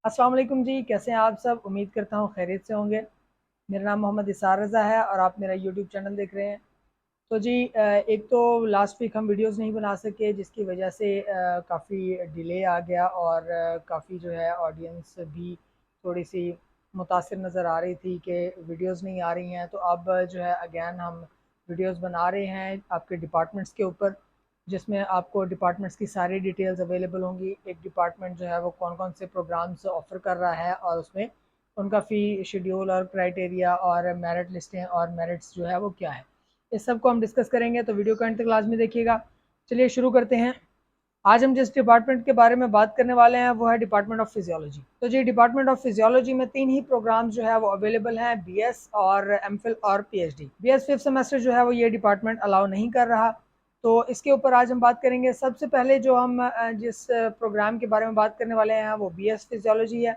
अस्सलाम वालेकुम जी, कैसे हैं आप सब। उम्मीद करता हूँ खैरियत से होंगे। मेरा नाम मोहम्मद इसार रज़ा है और आप मेरा यूट्यूब चैनल देख रहे हैं। तो जी एक तो लास्ट वीक हम वीडियोस नहीं बना सके, जिसकी वजह से काफ़ी डिले आ गया और काफ़ी जो है ऑडियंस भी थोड़ी सी मुतासिर नज़र आ रही थी कि वीडियोस नहीं आ रही हैं। तो अब जो है अगेन हम वीडियोस बना रहे हैं आपके डिपार्टमेंट्स के ऊपर, जिसमें आपको डिपार्टमेंट्स की सारी डिटेल्स अवेलेबल होंगी। एक डिपार्टमेंट जो है वो कौन कौन से प्रोग्राम्स ऑफ़र कर रहा है और उसमें उनका फ़ी शेड्यूल और क्राइटेरिया और मेरिट लिस्टें और मेरिट्स जो है वो क्या है, इस सब को हम डिस्कस करेंगे। तो वीडियो को अंत तक लाजमी देखिएगा। चलिए शुरू करते हैं। आज हम जिस डिपार्टमेंट के बारे में बात करने वाले हैं वो है डिपार्टमेंट ऑफ फिजियोलॉजी। तो जी डिपार्टमेंट ऑफ फिजियोलॉजी में तीन ही प्रोग्राम्स जो है वो अवेलेबल हैं, बीएस और एमफिल और पीएचडी। बीएस फिफ्थ सेमेस्टर जो है वो ये डिपार्टमेंट अलाउ नहीं कर रहा। तो इसके ऊपर आज हम बात करेंगे। सबसे पहले जो हम जिस प्रोग्राम के बारे में बात करने वाले हैं वो बीएस फिजियोलॉजी है।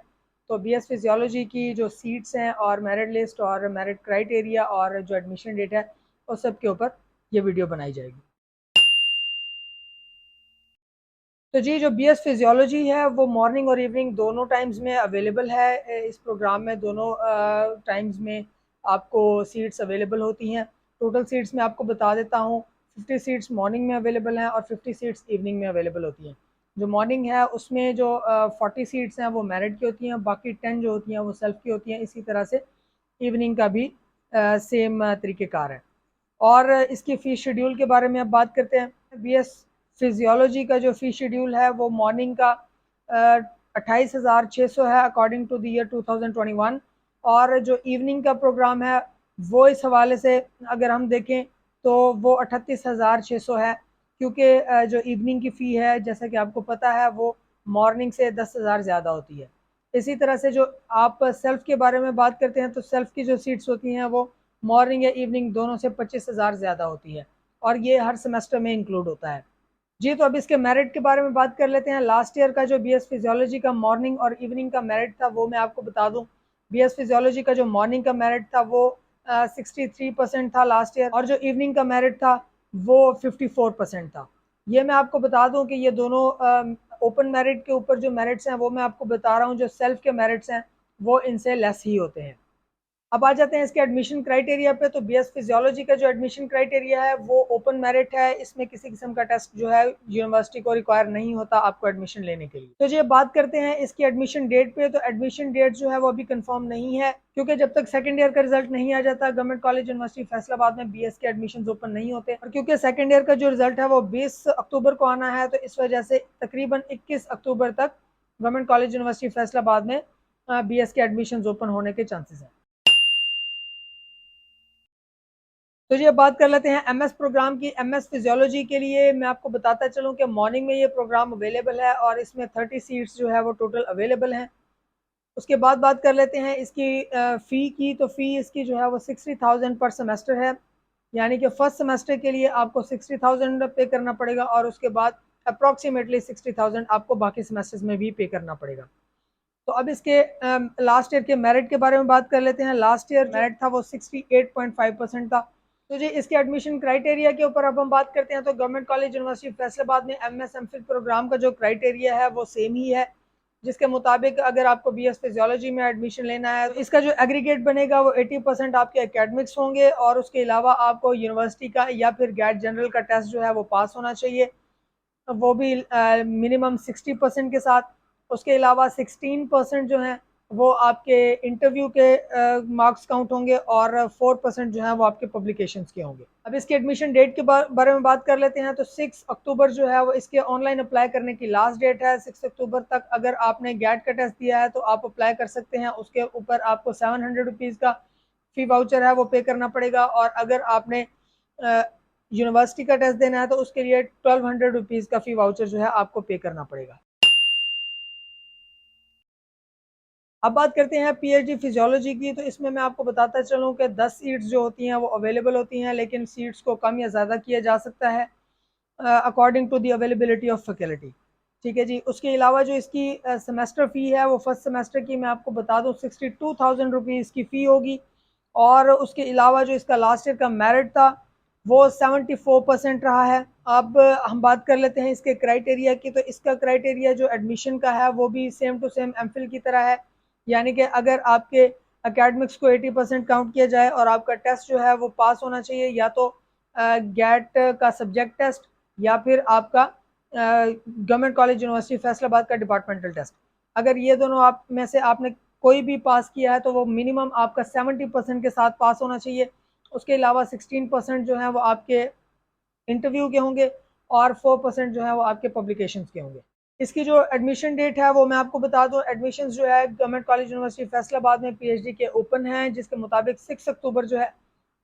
तो बीएस फिजियोलॉजी की जो सीट्स हैं और मेरिट लिस्ट और मेरिट क्राइटेरिया और जो एडमिशन डेट है उस सब के ऊपर ये वीडियो बनाई जाएगी। तो जी जो बीएस फिजियोलॉजी है वो मॉर्निंग और इवनिंग दोनों टाइम्स में अवेलेबल है। इस प्रोग्राम में दोनों टाइम्स में आपको सीट्स अवेलेबल होती हैं। टोटल सीट्स मैं आपको बता देता हूँ। 50 सीट्स मॉर्निंग में अवेलेबल हैं और 50 सीट्स इवनिंग में अवेलेबल होती हैं। जो मॉर्निंग है उसमें जो 40 सीट्स हैं वो मेरिट की होती हैं, बाकी 10 जो होती हैं वो सेल्फ की होती हैं। इसी तरह से इवनिंग का भी सेम तरीक़ेकार है। और इसकी फ़ीस शेड्यूल के बारे में अब बात करते हैं। बीएस फिजियोलॉजी का जो फ़ी शेड्यूल है वो मॉर्निंग का 28,600 है अकॉर्डिंग टू द ईयर 2021। और जो इवनिंग का प्रोग्राम है वो इस हवाले से अगर हम देखें तो वो 38,600 है, क्योंकि जो इवनिंग की फ़ी है जैसा कि आपको पता है वो मॉर्निंग से 10,000 ज़्यादा होती है। इसी तरह से जो आप सेल्फ़ के बारे में बात करते हैं तो सेल्फ़ की जो सीट्स होती हैं वो मॉर्निंग या इवनिंग दोनों से 25,000 ज़्यादा होती है और ये हर सेमेस्टर में इंक्लूड होता है। जी तो अब इसके मेरिट के बारे में बात कर लेते हैं। लास्ट ईयर का जो बीएस फिजियोलॉजी का मॉर्निंग और इवनिंग का मेरिट था वो मैं आपको बता दूं। बीएस फिजियोलॉजी का जो मॉर्निंग का मेरिट था वो 63% था लास्ट ईयर, और जो इवनिंग का मेरिट था वो 54% था। ये मैं आपको बता दूं कि ये दोनों ओपन मेरिट के ऊपर जो मेरिट्स हैं वो मैं आपको बता रहा हूँ। जो सेल्फ के मेरिट्स हैं वो इनसे लेस ही होते हैं। अब आ जाते हैं इसके एडमिशन क्राइटेरिया पे। तो बीएस फिजियोलॉजी का जो एडमिशन क्राइटेरिया है वो ओपन मेरिट है। इसमें किसी किस्म का टेस्ट जो है यूनिवर्सिटी को रिक्वायर नहीं होता आपको एडमिशन लेने के लिए। तो जी बात करते हैं इसकी एडमिशन डेट पे। तो एडमिशन डेट जो है वो अभी कंफर्म नहीं है, क्योंकि जब तक सेकंड ईयर का रिजल्ट नहीं आ जाता गवर्नमेंट कॉलेज यूनिवर्सिटी फैसलाबाद में बीएस के एडमिशन ओपन नहीं होते। और क्योंकि सेकंड ईयर का जो रिजल्ट है वो 20 अक्टूबर को आना है, तो इस वजह से तकरीबन 21 अक्टूबर तक गवर्नमेंट कॉलेज यूनिवर्सिटी फैसलाबाद में बीएस के एडमिशन ओपन होने के चांसेस हैं। तो जी अब बात कर लेते हैं एमएस प्रोग्राम की। एमएस फिजियोलॉजी के लिए मैं आपको बताता चलूं कि मॉर्निंग में ये प्रोग्राम अवेलेबल है और इसमें 30 सीट्स जो है वो टोटल अवेलेबल हैं। उसके बाद बात कर लेते हैं इसकी फ़ी की। तो फ़ी इसकी जो है वो 60,000 पर सेमेस्टर है, यानी कि फर्स्ट सेमेस्टर के लिए आपको 60,000 पे करना पड़ेगा और उसके बाद अप्रॉक्सीमेटली 60,000 आपको बाकी सेमेस्टर्स में भी पे करना पड़ेगा। तो अब इसके लास्ट ईयर के मेरिट के बारे में बात कर लेते हैं। लास्ट ईयर मेरिट था वो 68.5% था। तो जी इसके एडमिशन क्राइटेरिया के ऊपर अब हम बात करते हैं। तो गवर्नमेंट कॉलेज यूनिवर्सिटी फैसलाबाद में एमएस एमफिल प्रोग्राम का जो क्राइटेरिया है वो सेम ही है, जिसके मुताबिक अगर आपको बीएस फिजियोलॉजी में एडमिशन लेना है तो इसका जो एग्रीगेट बनेगा वो 80% आपके एकेडमिक्स होंगे और उसके अलावा आपको यूनिवर्सिटी का या फिर गैट जनरल का टेस्ट जो है वो पास होना चाहिए, वो भी मिनिमम 60% के साथ। उसके अलावा 16% जो हैं वो आपके इंटरव्यू के मार्क्स काउंट होंगे और 4% जो है वो आपके पब्लिकेशंस के होंगे। अब इसके एडमिशन डेट के बारे में बात कर लेते हैं। तो 6 अक्टूबर जो है वो इसके ऑनलाइन अप्लाई करने की लास्ट डेट है। 6 अक्टूबर तक अगर आपने गैट का टेस्ट दिया है तो आप अप्लाई कर सकते हैं। उसके ऊपर आपको 700 रुपीज़ का फ़ी वाउचर है वो पे करना पड़ेगा, और अगर आपने यूनिवर्सिटी का टेस्ट देना है तो उसके लिए 1200 रुपीज़ का फ़ी वाउचर जो है आपको पे करना पड़ेगा। अब बात करते हैं पीएचडी फिजियोलॉजी की। तो इसमें मैं आपको बताता चलूँ कि 10 सीट्स जो होती हैं वो अवेलेबल होती हैं, लेकिन सीट्स को कम या ज़्यादा किया जा सकता है according to the availability of faculty. ठीक है जी। उसके अलावा जो इसकी सेमेस्टर फ़ी है वो फर्स्ट सेमेस्टर की मैं आपको बता दूँ 62,000 रुपीज़ की फ़ी होगी। और उसके अलावा जो इसका लास्ट ईयर का मेरिट था वो 74% रहा है। अब हम बात कर लेते हैं इसके क्राइटेरिया की। तो इसका क्राइटेरिया जो एडमिशन का है वो भी सेम टू सेम एमफिल की तरह है, यानी कि अगर आपके एकेडमिक्स को 80% काउंट किया जाए और आपका टेस्ट जो है वो पास होना चाहिए, या तो गेट का सब्जेक्ट टेस्ट या फिर आपका गवर्नमेंट कॉलेज यूनिवर्सिटी फैसलाबाद का डिपार्टमेंटल टेस्ट। अगर ये दोनों आप में से आपने कोई भी पास किया है तो वो मिनिमम आपका 70% के साथ पास होना चाहिए। उसके अलावा 16% जो है वो आपके इंटरव्यू के होंगे और 4% जो है वो आपके पब्लिकेशंस के होंगे। इसकी जो एडमिशन डेट है वो मैं आपको बता दूं, एडमिशन जो है गवर्नमेंट कॉलेज यूनिवर्सिटी फैसलाबाद में पीएचडी के ओपन हैं, जिसके मुताबिक 6 अक्टूबर जो है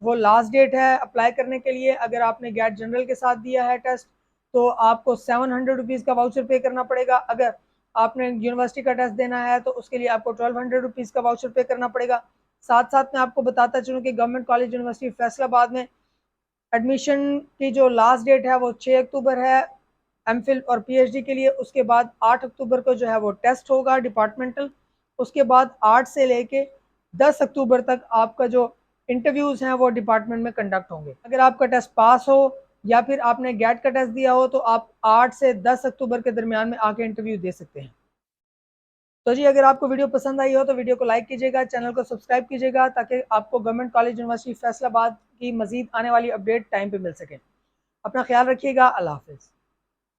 वो लास्ट डेट है अप्लाई करने के लिए। अगर आपने गेट जनरल के साथ दिया है टेस्ट तो आपको 700 रुपीज़ का वाउचर पे करना पड़ेगा। अगर आपने यूनिवर्सिटी का टेस्ट देना है तो उसके लिए आपको 1200 रुपीज़ का वाउचर पे करना पड़ेगा। साथ साथ मैं आपको बताता चलूँ कि गवर्नमेंट कॉलेज यूनिवर्सिटी फैसलाबाद में एडमिशन की जो लास्ट डेट है वो 6 अक्टूबर है एमफिल और पीएचडी के लिए। उसके बाद 8 अक्टूबर को जो है वो टेस्ट होगा डिपार्टमेंटल। उसके बाद 8 से लेके 10 अक्टूबर तक आपका जो इंटरव्यूज़ हैं वो डिपार्टमेंट में कंडक्ट होंगे। अगर आपका टेस्ट पास हो या फिर आपने गेट का टेस्ट दिया हो तो आप 8 से 10 अक्टूबर के दरमियान में आके इंटरव्यू दे सकते हैं। तो जी अगर आपको वीडियो पसंद आई हो तो वीडियो को लाइक कीजिएगा, चैनल को सब्सक्राइब कीजिएगा ताकि आपको गवर्नमेंट कॉलेज यूनिवर्सिटी फैसलाबाद की मजीद आने वाली अपडेट टाइम पे मिल सके। अपना ख्याल रखिएगा। अल्लाह हाफिज़।